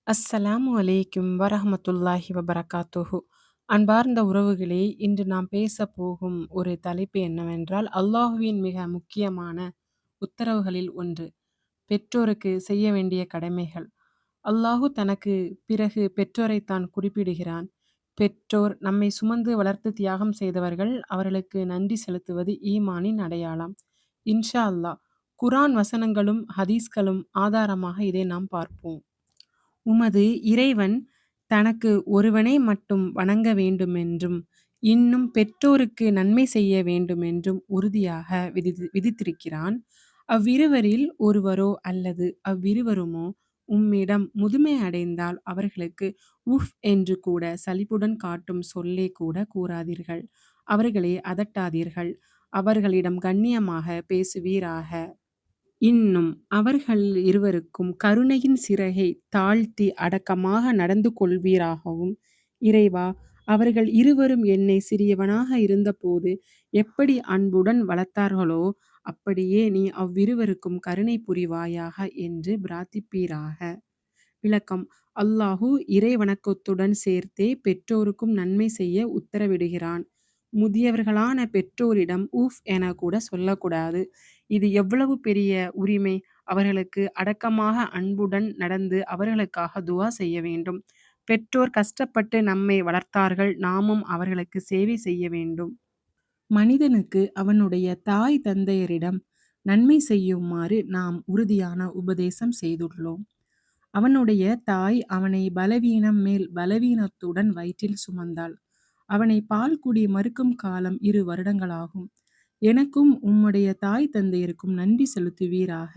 அஸ்ஸலாமு அலைக்கும் வரஹ்மத்துல்லாஹி வபரகாத்துஹு. அன்பார்ந்த உறவுகளே, இன்று நாம் பேசப் போகும் ஒரு தலைப்பு என்னவென்றால், அல்லாஹுவின் மிக முக்கியமான உத்தரவுகளில் ஒன்று, பெற்றோருக்கு செய்ய வேண்டிய கடமைகள். அல்லாஹு தனக்கு பிறகு பெற்றோரைத்தான் குறிப்பிடுகிறான். பெற்றோர் நம்மை சுமந்து வளர்த்து தியாகம் செய்தவர்கள், அவர்களுக்கு நன்றி செலுத்துவது ஈமானின் அடையாளம். இன்ஷா அல்லாஹ் குர்ஆன் வசனங்களும் ஹதீஸ்களும் ஆதாரமாக இதை நாம் பார்ப்போம். உமது இறைவன் தனக்கு ஒருவனை மட்டும் வணங்க வேண்டுமென்றும், இன்னும் பெற்றோருக்கு நன்மை செய்ய வேண்டுமென்றும் உறுதியாக விதித்திருக்கிறான். அவ்விருவரில் ஒருவரோ அல்லது அவ்விருவருமோ உம்மிடம் முதுமை அடைந்தால் அவர்களுக்கு உஃப் என்று கூட சலிப்புடன் காட்டும் சொல்லே கூட கூறாதீர்கள். அவர்களை அதட்டாதீர்கள். அவர்களிடம் கண்ணியமாக பேசுவீராக. இன்னும் அவர்கள் இருவருக்கும் கருணையின் சிறகைத் தாழ்த்தி அடக்கமாக நடந்து கொள்வீராகவும். இறைவா, அவர்கள் இருவரும் என்னைச் சிறியவனாக இருந்தபோது எப்படி அன்புடன் வளர்த்தார்களோ, அப்படியே நீ அவ்விருவருக்கும் கருணை புரிவாயாக என்று பிரார்த்திப்பீராக. விளக்கம்: அல்லாஹு இறை வணக்கத்துடன் சேர்த்தே பெற்றோருக்கும் நன்மை செய்ய உத்தரவிடுகிறான். முதியவர்களான பெற்றோரிடம் ஊஃப் என கூட சொல்லக்கூடாது. இது எவ்வளவு பெரிய உரிமை! அவர்களுக்கு அடக்கமாக அன்புடன் நடந்து அவர்களுக்காக துஆ செய்ய வேண்டும். பெற்றோர் கஷ்டப்பட்டு நம்மை வளர்த்தார்கள், நாமும் அவர்களுக்கு சேவை செய்ய வேண்டும். மனிதனுக்கு அவனுடைய தாய் தந்தையரிடம் நன்மை செய்யுமாறு நாம் உறுதியான உபதேசம் செய்துள்ளோம். அவனுடைய தாய் அவனை பலவீனம் மேல் பலவீனத்துடன் வயிற்றில் சுமந்தாள். அவனை பால் குடி மறுக்கும் காலம் 2 வருடங்களாகும். எனக்கும் உம்முடைய தாய் தந்தையருக்கும் நன்றி செலுத்துவீராக.